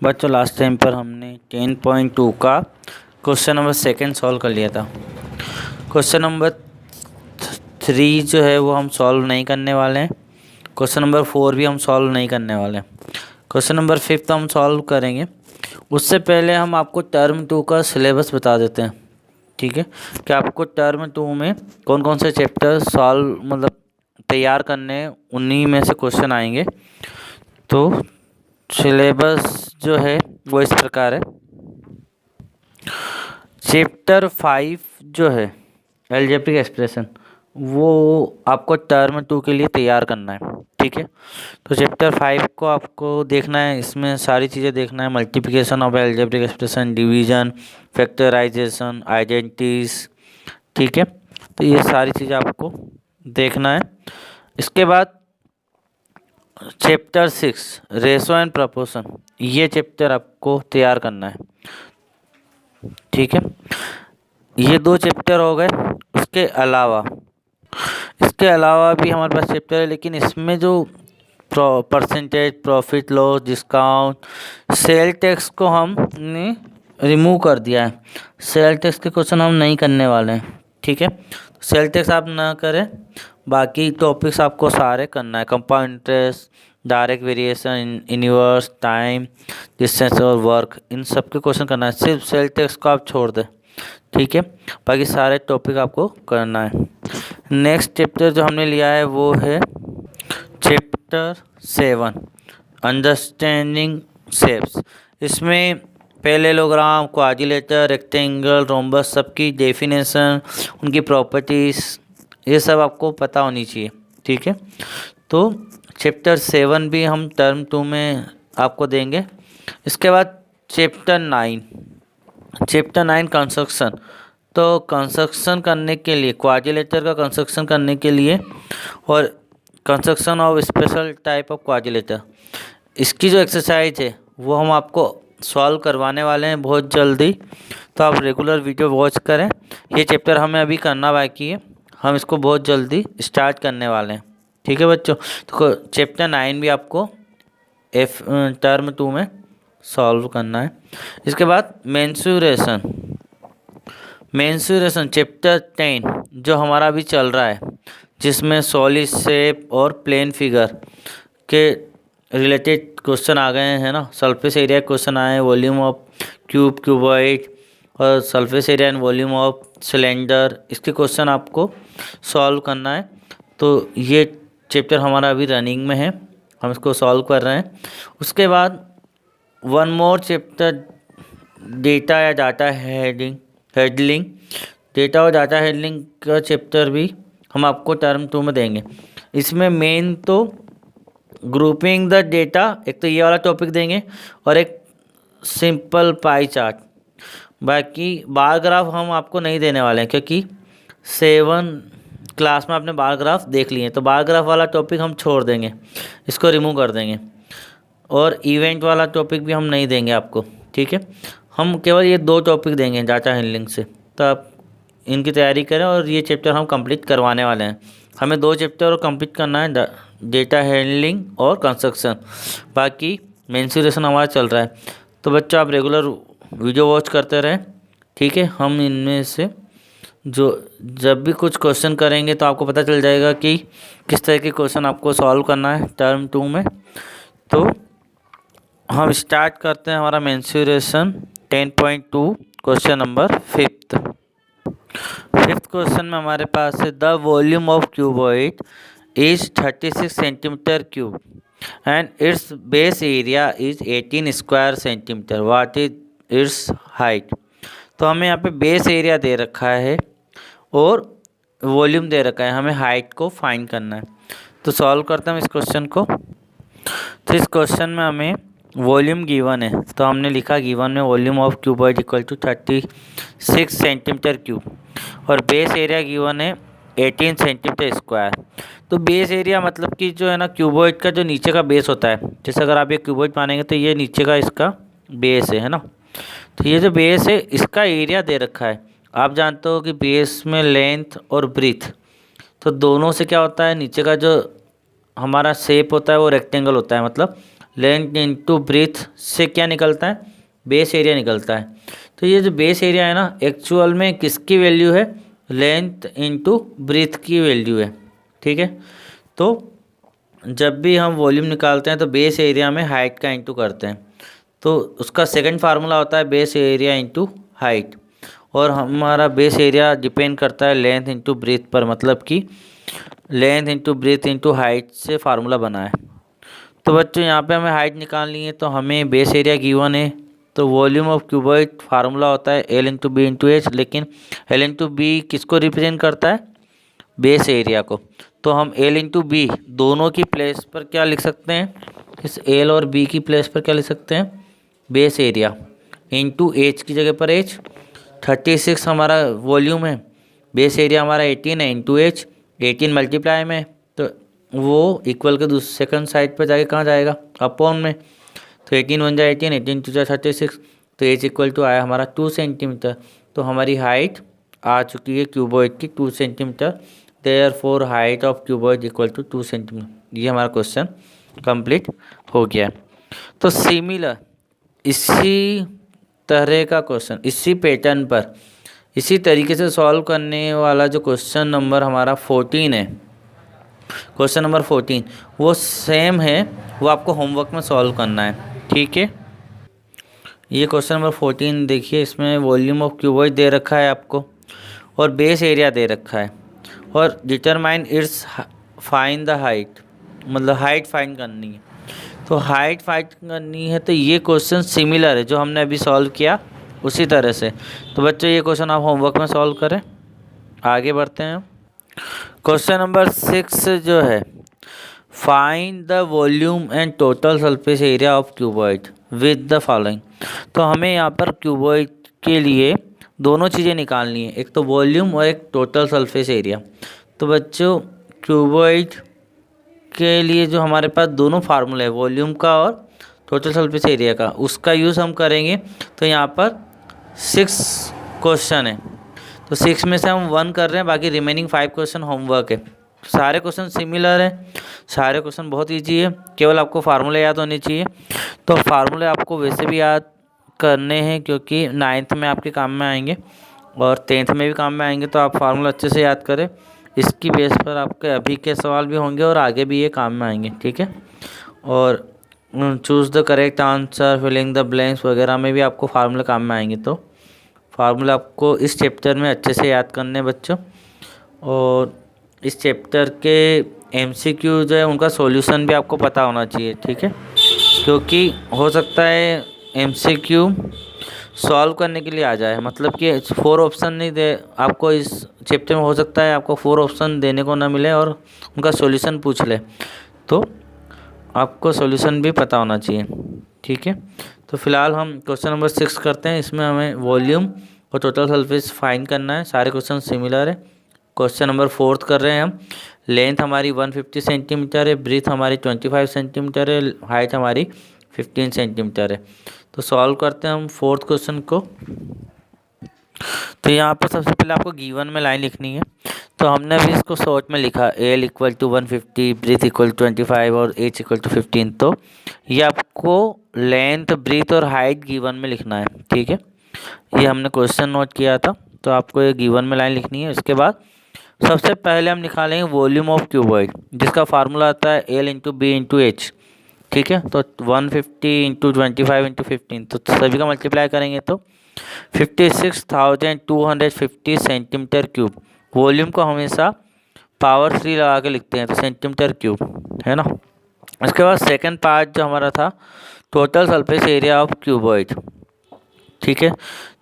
बच्चों last time पर हमने 10.2 का क्वेश्चन नंबर सेकंड सॉल्व कर लिया था। क्वेश्चन नंबर 3 जो है वो हम सॉल्व नहीं करने वाले हैं। क्वेश्चन नंबर 4 भी हम सॉल्व नहीं करने वाले हैं। क्वेश्चन नंबर 5 हम सॉल्व करेंगे। उससे पहले हम आपको टर्म 2 का सिलेबस बता देते हैं, ठीक है, कि आपको टर्म 2 में कौन कौन से चैप्टर सॉल्व मतलब तैयार करने हैं, उन्हीं में से क्वेश्चन आएंगे। तो सिलेबस जो है वो इस प्रकार है। चैप्टर 5 जो है अलजेब्रिक एक्सप्रेशन, वो आपको टर्म 2 के लिए तैयार करना है, ठीक है। तो चैप्टर 5 को आपको देखना है, इसमें सारी चीज़ें देखना है, multiplication of algebraic expression, division, factorization, identities, ठीक है। तो ये सारी चीज़ें आपको देखना है। इसके बाद चैप्टर 6 रेशो एंड प्रपोर्शन, ये चैप्टर आपको तैयार करना है, ठीक है। ये 2 चैप्टर हो गए। इसके अलावा भी हमारे पास चैप्टर है, लेकिन इसमें जो percentage, profit loss, discount, sale tax को हमने रिमूव कर दिया है। सेल टैक्स के क्वेश्चन हम नहीं करने वाले हैं, ठीक है। सेल टैक्स आप ना करें, बाकी टॉपिक्स आपको सारे करना है। Compound interest, direct variation, inverse, time, distance और वर्क, इन सब के क्वेश्चन करना है। सिर्फ सेल टैक्स को आप छोड़ दें, ठीक है। बाकी सारे टॉपिक आपको करना है। नेक्स्ट चैप्टर जो हमने लिया है वो है चैप्टर 7 अंडरस्टैंडिंग शेप्स। इसमें पैरेललोग्राम, क्वाड्रिलेटरल, रेक्टेंगल, रोम्बस, सबकी डेफिनेशन, उनकी प्रॉपर्टीज़, ये सब आपको पता होनी चाहिए, ठीक है। तो चैप्टर 7 भी हम टर्म 2 में आपको देंगे। इसके बाद चैप्टर 9 कंस्ट्रक्शन। तो कंस्ट्रक्शन करने के लिए, क्वाड्रिलेटर का कंस्ट्रक्शन करने के लिए और construction of special type of quadrilateral, इसकी जो एक्सरसाइज है वो हम आपको सॉल्व करवाने वाले हैं बहुत जल्दी। तो आप रेगुलर वीडियो वॉच करें। ये चैप्टर हमें अभी करना बाकी है, हम इसको बहुत जल्दी स्टार्ट करने वाले हैं, ठीक है बच्चों। तो चैप्टर 9 भी आपको टर्म 2 में सॉल्व करना है। इसके बाद मेंसुरेशन चैप्टर 10 जो हमारा अभी चल रहा है, जिसमें सॉलिड शेप और प्लेन फिगर के रिलेटेड क्वेश्चन आ गए हैं ना। सरफेस एरिया क्वेश्चन आए, वॉल्यूम ऑफ क्यूबॉइड और surface area and volume of cylinder, इसके क्वेश्चन आपको सॉल्व करना है। तो ये चैप्टर हमारा अभी रनिंग में है, हम इसको सॉल्व कर रहे हैं। उसके बाद वन मोर चैप्टर डेटा या डाटा हैंडलिंग, डेटा और डाटा हैंडलिंग का चैप्टर भी हम आपको टर्म 2 में देंगे। इसमें मेन तो ग्रुपिंग द डेटा, एक तो ये वाला टॉपिक देंगे और एक सिंपल पाई चार्ट। बाकी बार ग्राफ हम आपको नहीं देने वाले हैं, क्योंकि 7 क्लास में आपने बार ग्राफ देख लिए हैं। तो बार ग्राफ वाला टॉपिक हम छोड़ देंगे, इसको रिमूव कर देंगे। और इवेंट वाला टॉपिक भी हम नहीं देंगे आपको, ठीक है। हम केवल ये 2 टॉपिक देंगे डाटा हैंडलिंग से। तो आप इनकी तैयारी करें और ये चैप्टर हम कंप्लीट करवाने वाले हैं। हमें 2 चैप्टर और कंप्लीट करना है, डेटा हैंडलिंग और कंस्ट्रक्शन। बाकी मेंसुरेशन हमारा चल रहा है। तो बच्चों आप रेगुलर वीडियो वॉच करते रहें, ठीक है। हम इनमें से जब भी कुछ क्वेश्चन करेंगे तो आपको पता चल जाएगा कि किस तरह के क्वेश्चन आपको सॉल्व करना है टर्म 2 में। तो हम स्टार्ट करते हैं हमारा mensuration 10.2 question number 5th question में हमारे पास है the volume of cuboid is 36 centimetre cube and it's base area is 18 square centimetre, what is it's height. तो हमें यहाँ पे बेस एरिया दे रखा है और वॉल्यूम दे रखा है, हमें हाइट को फाइंड करना है। तो सॉल्व करते हैं इस क्वेश्चन को। तो इस क्वेश्चन में हमें वॉल्यूम गिवन है, तो हमने लिखा गिवन में volume of cuboid equal to 36 centimetre cube और बेस एरिया गिवन है 18 सेंटीमीटर स्क्वायर। तो बेस एरिया मतलब कि जो है ना क्यूबॉइड का जो नीचे का बेस होता है, जैसे अगर आप ये क्यूबॉइड मानेंगे तो ये नीचे का इसका बेस है ना। तो ये जो बेस है इसका एरिया दे रखा है। आप जानते हो कि बेस में लेंथ और ब्रीथ, तो दोनों से क्या होता है, नीचे का जो हमारा शेप होता है वो रेक्टेंगल होता है, मतलब लेंथ इंटू ब्रीथ से क्या निकलता है, बेस एरिया निकलता है। तो ये जो बेस एरिया है ना, एक्चुअल में किसकी वैल्यू है, लेंथ इंटू ब्रीथ की वैल्यू है। ठीक है, तो जब भी हम वॉल्यूम निकालते हैं तो बेस एरिया में हाइट का इंटू करते हैं, तो उसका सेकंड फार्मूला होता है बेस एरिया इंटू हाइट। और हमारा बेस एरिया डिपेंड करता है लेंथ इंटू ब्रीथ पर, मतलब कि length into breadth into height से फार्मूला बना है। तो बच्चों यहाँ पे हमें हाइट निकालनी है, तो हमें बेस एरिया गिवन है, तो वॉल्यूम ऑफ क्यूबॉइड फार्मूला होता है L into B into H. लेकिन एल इंटू बी किसको रिप्रेजेंट करता है, बेस एरिया को। तो हम एल इंटू बी दोनों की प्लेस पर क्या लिख सकते हैं, इस एल और बी की प्लेस पर क्या लिख सकते हैं, बेस एरिया इंटू एच की जगह पर एच। 36 हमारा वॉल्यूम है, बेस एरिया हमारा 18 है, इंटू एच 18 मल्टीप्लाई में, तो वो इक्वल के दूसरे सेकंड साइड पर जाके कहाँ जाएगा, अपॉन में। तो 18 1 जा 18, 18 2 जा 36, तो एच इक्वल टू आया हमारा 2 सेंटीमीटर। तो हमारी हाइट आ चुकी है क्यूबॉइड की 2 centimetre. Therefore height of cuboid equal to 2 centimetre. ये हमारा क्वेश्चन कंप्लीट हो गया। तो सिमिलर इसी तरह का क्वेश्चन, इसी पैटर्न पर, इसी तरीके से सॉल्व करने वाला जो क्वेश्चन नंबर हमारा 14 है, क्वेश्चन नंबर 14 वो सेम है, वो आपको होमवर्क में सॉल्व करना है। ठीक है, ये क्वेश्चन नंबर 14 देखिए, इसमें वॉल्यूम ऑफ क्यूबॉइड दे रखा है आपको और बेस एरिया दे रखा है, और determine its find the height, मतलब हाइट फाइंड करनी है। तो हाइट फाइंड करनी है, तो ये क्वेश्चन सिमिलर है जो हमने अभी सॉल्व किया उसी तरह से। तो बच्चों ये क्वेश्चन आप होमवर्क में सॉल्व करें। आगे बढ़ते हैं। क्वेश्चन नंबर 6 जो है, find the volume and total surface area of cuboid with the following. तो हमें यहाँ पर क्यूबॉइड के लिए दोनों चीज़ें निकालनी है, एक तो वॉल्यूम और एक टोटल सरफेस एरिया। तो बच्चों क्यूबॉइड के लिए जो हमारे पास दोनों फार्मूले हैं, वॉल्यूम का और टोटल सरफेस एरिया का, उसका यूज़ हम करेंगे। तो यहाँ पर 6 क्वेश्चन है, तो 6 में से हम 1 कर रहे हैं, बाकी रिमेनिंग 5 क्वेश्चन होमवर्क है। सारे क्वेश्चन सिमिलर हैं, सारे क्वेश्चन बहुत इजी है, केवल आपको फार्मूले याद होने चाहिए। तो फार्मूले आपको वैसे भी याद करने हैं क्योंकि 9th में आपके काम में आएंगे और 10th में भी काम में आएंगे, तो आप फार्मूला अच्छे से याद करें। इसकी बेस पर आपके अभी के सवाल भी होंगे और आगे भी ये काम में आएंगे। ठीक है, और choose the correct answer, filling the blanks वगैरह में भी आपको फार्मूले काम में आएंगे। तो फार्मूला आपको इस चैप्टर में अच्छे से याद करने हैं बच्चों। और इस चैप्टर के MCQ जो है उनका सॉल्यूशन भी आपको पता होना चाहिए। ठीक है, क्योंकि हो सकता है MCQ सॉल्व करने के लिए आ जाए, मतलब कि 4 ऑप्शन नहीं दे आपको इस चैप्टर में, हो सकता है आपको 4 ऑप्शन देने को ना मिले और उनका सॉल्यूशन पूछ ले, तो आपको सॉल्यूशन भी पता होना चाहिए। ठीक है, तो फिलहाल हम क्वेश्चन नंबर 6 करते हैं। इसमें हमें वॉल्यूम और टोटल सरफेस फाइंड करना है, सारे क्वेश्चन सिमिलर है। क्वेश्चन नंबर 4 कर रहे हैं हम। लेंथ हमारी 150 सेंटीमीटर है, ब्रीथ हमारी 25 सेंटीमीटर है, हाइट हमारी 15 सेंटीमीटर है। तो सॉल्व करते हैं हम 4th क्वेश्चन को। तो यहाँ पर सबसे पहले आपको गिवन में लाइन लिखनी है, तो हमने अभी इसको शॉर्ट में लिखा L equal to 150, breadth equal to 25 और एच इक्वल टू 15। तो ये आपको लेंथ, ब्रीथ और हाइट गिवन में लिखना है। ठीक है, ये हमने क्वेश्चन नोट किया था, तो आपको ये गिवन में लाइन लिखनी है। इसके बाद सबसे पहले हम निकालेंगे वॉल्यूम ऑफ क्यूबॉइड, जिसका फार्मूला आता है L into B into H. ठीक है, तो 150 इंटू 25 इंटू 15, तो सभी का मल्टीप्लाई करेंगे तो 56,250 सेंटीमीटर क्यूब। वॉल्यूम को हमेशा पावर 3 लगा के लिखते हैं, तो सेंटीमीटर क्यूब है ना। इसके बाद सेकंड पार्ट जो हमारा था, total surface area of cuboid. ठीक है,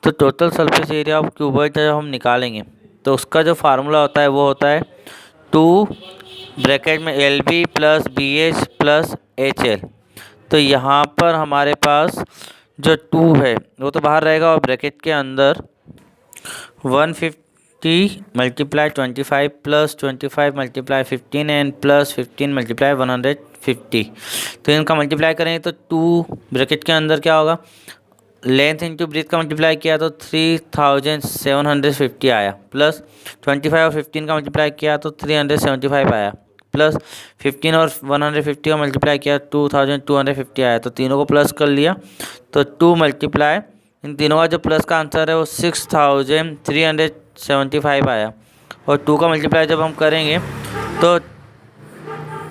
तो total surface area of cuboid जब हम निकालेंगे तो उसका जो फार्मूला होता है वो होता है 2 ब्रैकेट में LB plus BH plus HL। तो यहाँ पर हमारे पास जो 2 है वो तो बाहर रहेगा और ब्रैकेट के अंदर 150 multiply 25 plus 25 multiply 15 and plus 15 multiply 150। तो इनका मल्टीप्लाई करेंगे तो 2 ब्रैकेट के अंदर क्या होगा, लेंथ इंटू ब्रीथ का मल्टीप्लाई किया तो 3750 आया, प्लस 25 और 15 का मल्टीप्लाई किया तो 375 आया, प्लस 15 और 150 का मल्टीप्लाई किया 2250 आया, तो तीनों को प्लस कर लिया तो 2 मल्टीप्लाई इन तीनों का जो प्लस का आंसर है वो 6375 आया। और 2 का मल्टीप्लाई जब हम करेंगे तो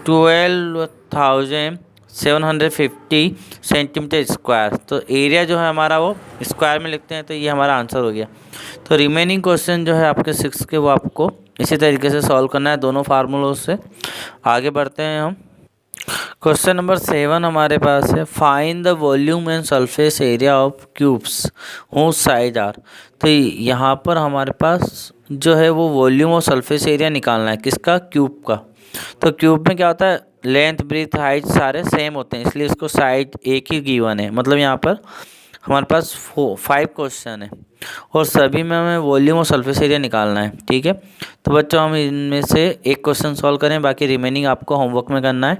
12,750 सेंटीमीटर स्क्वायर। तो एरिया जो है हमारा वो स्क्वायर में लिखते हैं, तो ये हमारा आंसर हो गया। तो रिमेनिंग क्वेश्चन जो है आपके 6 के वो आपको इसी तरीके से सॉल्व करना है दोनों फार्मूलों से। आगे बढ़ते हैं हम। क्वेश्चन नंबर 7 हमारे पास है, find the volume and surface area of cubes whose side are. तो यहाँ पर हमारे पास जो है वो वॉल्यूम और सरफेस एरिया निकालना है, किसका? क्यूब का। तो क्यूब में क्या होता है, लेंथ ब्रीथ हाइट सारे सेम होते हैं, इसलिए इसको साइड एक ही गिवन है। मतलब यहाँ पर हमारे पास 5 क्वेश्चन है और सभी में हमें वॉल्यूम और सरफेस एरिया निकालना है। ठीक है, तो बच्चों हम इनमें से एक क्वेश्चन सॉल्व करें, बाकी रिमेनिंग आपको होमवर्क में करना है।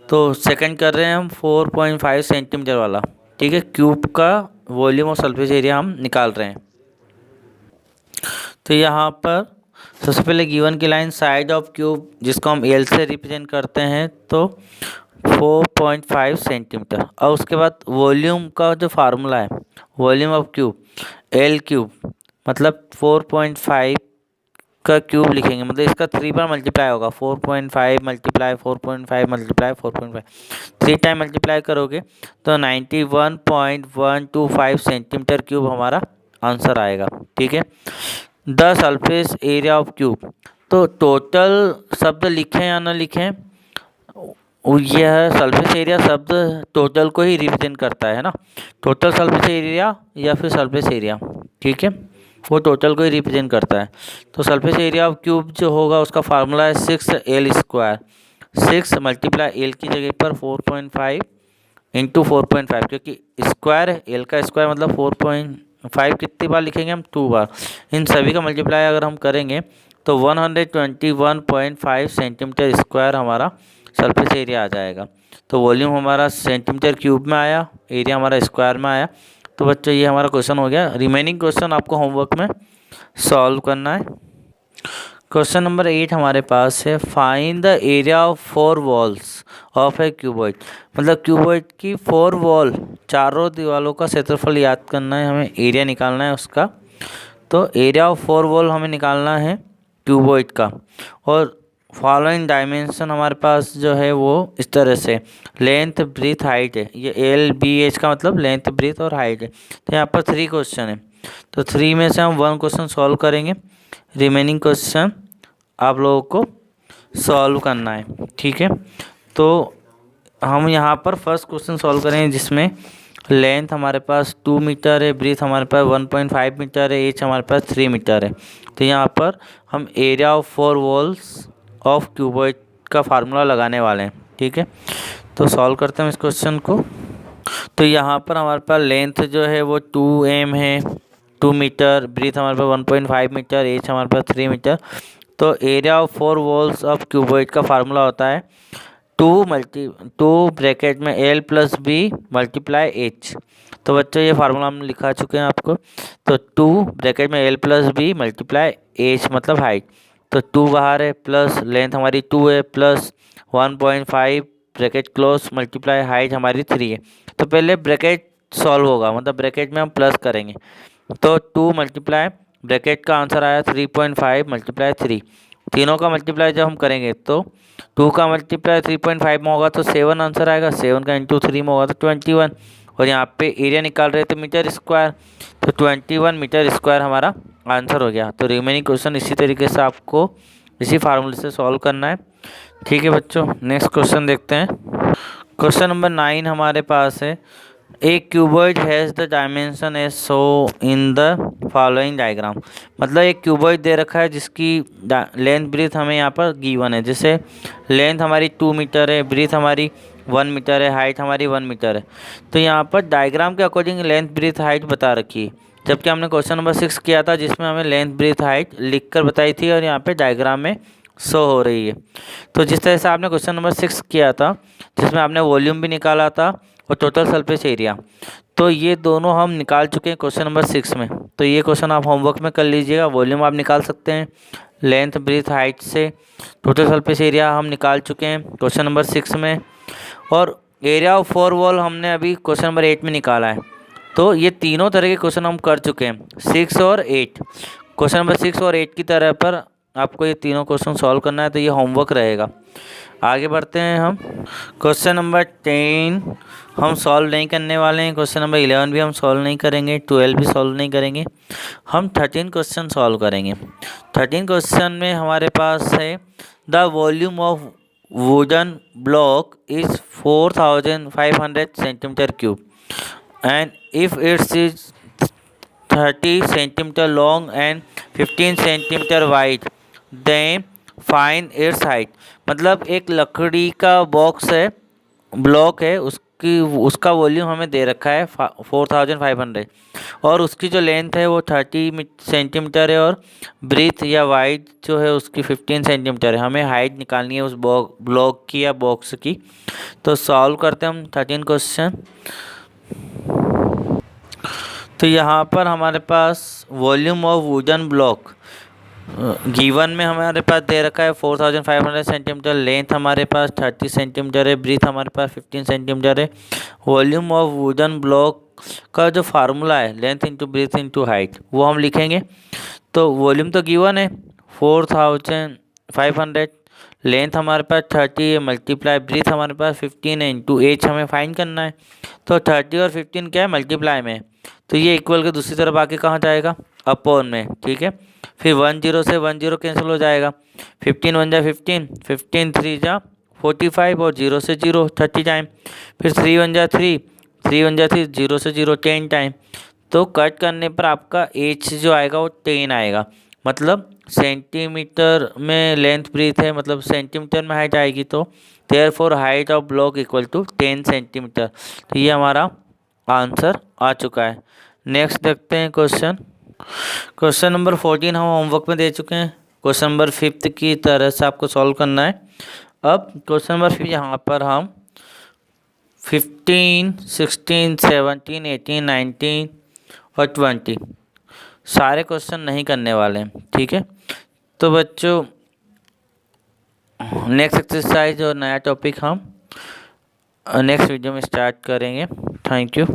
तो सेकंड कर रहे हैं हम 4.5 सेंटीमीटर वाला। ठीक है, क्यूब का वॉल्यूम और सरफेस एरिया हम निकाल रहे हैं। तो यहाँ पर सबसे पहले गिवन की लाइन साइड ऑफ क्यूब, जिसको हम एल से रिप्रेजेंट करते हैं, तो 4.5 सेंटीमीटर। और उसके बाद वॉल्यूम का जो फार्मूला है, volume of cube L cube, मतलब 4.5 का क्यूब लिखेंगे, मतलब इसका 3 बार मल्टीप्लाई होगा। 4.5 मल्टीप्लाई 4.5 मल्टीप्लाई 4.5, 3 टाइम मल्टीप्लाई करोगे तो 91.125 सेंटीमीटर क्यूब हमारा आंसर आएगा। ठीक है, the surface area of cube. तो टोटल शब्द लिखें या ना लिखें, यह सरफेस एरिया शब्द टोटल को ही रिप्रेजेंट करता है ना, टोटल सरफेस एरिया या फिर सरफेस एरिया। ठीक है, वो टोटल को ही रिप्रेजेंट करता है। तो सरफेस एरिया ऑफ क्यूब जो होगा उसका फार्मूला है 6L स्क्वायर। 6 मल्टीप्लाई एल की जगह पर 4.5 इंटू 4.5, क्योंकि स्क्वायर है, एल का स्क्वायर मतलब 4.5 कितनी बार लिखेंगे हम? 2 बार। इन सभी का मल्टीप्लाई अगर हम करेंगे तो 121.5 सेंटीमीटर स्क्वायर हमारा सरफेस एरिया आ जाएगा। तो वॉल्यूम हमारा सेंटीमीटर क्यूब में आया, एरिया हमारा स्क्वायर में आया। तो बच्चों ये हमारा क्वेश्चन हो गया। रिमेनिंग क्वेश्चन आपको होमवर्क में सॉल्व करना है। क्वेश्चन नंबर 8 हमारे पास है, find the area of 4 walls of A cuboid. मतलब क्यूबॉइड की 4 वॉल, चारों दीवालों का क्षेत्रफल याद करना है हमें, एरिया निकालना है उसका। तो एरिया ऑफ 4 वॉल हमें निकालना है क्यूबॉइड का। और फॉलोइंग डायमेंशन हमारे पास जो है वो इस तरह से, लेंथ ब्रीथ हाइट है, ये LBH का मतलब लेंथ ब्रीथ और हाइट है। तो यहाँ पर 3 क्वेश्चन है, तो 3 में से हम 1 क्वेश्चन सॉल्व करेंगे, रिमेनिंग क्वेश्चन आप लोगों को सॉल्व करना है। ठीक है, तो हम यहाँ पर फर्स्ट क्वेश्चन सॉल्व करेंगे जिसमें लेंथ हमारे पास 2 मीटर है, ब्रीथ हमारे पास 1.5 मीटर है, एच हमारे पास 3 मीटर है। तो यहाँ पर हम area of 4 walls of cuboid का फार्मूला लगाने वाले हैं। ठीक है, तो सॉल्व करते हैं इस क्वेश्चन को। तो यहाँ पर हमारे पास लेंथ जो है वो 2m है, 2 मीटर, ब्रीथ हमारे पास 1.5 मीटर, एच हमारे पास 3 मीटर। तो area of 4 walls of cuboid का फार्मूला होता है 2 ब्रैकेट में L plus B multiply H। तो बच्चों ये फार्मूला हम लिखा चुके हैं आपको। तो 2 ब्रैकेट में L plus B multiply H मतलब हाइट। तो 2 बाहर है, प्लस लेंथ हमारी 2 है, plus 1.5 bracket close multiply height हमारी 3 है। तो पहले ब्रैकेट सॉल्व होगा, मतलब ब्रैकेट में हम प्लस करेंगे। तो 2 मल्टीप्लाई ब्रैकेट का आंसर आया 3.5 मल्टीप्लाई 3। तीनों का मल्टीप्लाई जब हम करेंगे तो 2 का मल्टीप्लाई 3.5 में होगा तो 7 आंसर आएगा, 7 का इंटू 3 में होगा तो 21। और यहाँ पे एरिया निकाल रहे थे मीटर स्क्वायर, तो 21 मीटर स्क्वायर हमारा आंसर हो गया। तो रिमेनिंग क्वेश्चन इसी तरीके से आपको इसी फार्मूले से सॉल्व करना है। ठीक है बच्चों, नेक्स्ट क्वेश्चन देखते हैं। क्वेश्चन नंबर 9 हमारे पास है, a cuboid has the dimension as show in the following diagram. मतलब एक क्यूबॉइड दे रखा है जिसकी लेंथ ब्रीथ हमें यहाँ पर गिवन है। जैसे लेंथ हमारी 2 मीटर है, ब्रीथ हमारी 1 मीटर है, हाइट हमारी 1 मीटर है। तो यहाँ पर डायग्राम के अकॉर्डिंग लेंथ ब्रीथ हाइट बता रखी है, जबकि हमने क्वेश्चन नंबर 6 किया था जिसमें हमें लेंथ ब्रीथ हाइट लिख कर बताई थी और यहाँ पे डायग्राम में शो हो रही है। तो जिस तरह से आपने क्वेश्चन नंबर 6 किया था जिसमें आपने वॉल्यूम भी निकाला था और टोटल सरफेस एरिया, तो ये दोनों हम निकाल चुके हैं क्वेश्चन नंबर 6 में। तो ये क्वेश्चन आप होमवर्क में कर लीजिएगा। वॉल्यूम आप निकाल सकते हैं लेंथ ब्रीथ हाइट से। टोटल सरफेस एरिया हम निकाल चुके हैं क्वेश्चन नंबर 6 में, और एरिया ऑफ 4 वॉल हमने अभी क्वेश्चन नंबर 8 में निकाला है। तो ये तीनों तरह के क्वेश्चन हम कर चुके हैं, 6 और 8। क्वेश्चन नंबर 6 और 8 की तरह पर आपको ये तीनों क्वेश्चन सॉल्व करना है, तो ये होमवर्क रहेगा। आगे बढ़ते हैं हम। क्वेश्चन नंबर 10 हम सॉल्व नहीं करने वाले हैं। क्वेश्चन नंबर 11 भी हम सॉल्व नहीं करेंगे, 12 भी सॉल्व नहीं करेंगे। हम 13 क्वेश्चन सॉल्व करेंगे। 13 क्वेश्चन में हमारे पास है the volume of wooden block is 4500 centimetre cube and if it is 30 centimeter long and 15 centimeter wide then find its height। मतलब एक लकड़ी का बॉक्स है, ब्लॉक है, उसका वॉल्यूम हमें दे रखा है 4500 और उसकी जो लेंथ है वो 30 सेंटीमीटर है और ब्रीथ या वाइड जो है उसकी 15 सेंटीमीटर है। हमें हाइट निकालनी है उस ब्लॉक की या बॉक्स की। तो सॉल्व करते हैं हम 13 क्वेश्चन। तो यहाँ पर हमारे पास volume of wooden block given में हमारे पास दे रखा है 4500 सेंटीमीटर, लेंथ हमारे पास 30 सेंटीमीटर है, ब्रीथ हमारे पास 15 सेंटीमीटर है। वॉल्यूम ऑफ वुडन ब्लॉक का जो फार्मूला है length into breadth into height वो हम लिखेंगे। तो वॉल्यूम तो गिवन है 4500, लेंथ हमारे पास 30 है, मल्टीप्लाई ब्रीथ हमारे पास 15 है, इंटू एच हमें फाइंड करना है। तो 30 और 15 क्या है, मल्टीप्लाई में, तो ये इक्वल के दूसरी तरफ आके कहाँ जाएगा, अपॉन में, ठीक है। फिर 10 से 10 कैंसिल हो जाएगा, 15 1 जा 15, 15 3 जा 45 और 0 से 0 30 टाइम, फिर 3 1 जा 3, 3 1 जा 3, 0 से 0 10 टाइम। तो कट करने पर आपका एच जो आएगा वो 10 आएगा। मतलब सेंटीमीटर में लेंथ ब्रीथ है, मतलब सेंटीमीटर में हाइट आएगी, तो therefore height of block equal to 10 centimetre. तो ये हमारा आंसर आ चुका है। नेक्स्ट देखते हैं क्वेश्चन। क्वेश्चन नंबर 14 हम होमवर्क में दे चुके हैं। क्वेश्चन नंबर 5 की तरह से आपको सॉल्व करना है। अब क्वेश्चन नंबर 5 यहाँ पर हम 15, 16, 17, 18, 19 और 20 सारे क्वेश्चन नहीं करने वाले हैं, ठीक है। तो बच्चों नेक्स्ट एक्सरसाइज और नया टॉपिक हम नेक्स्ट वीडियो में स्टार्ट करेंगे। Thank you.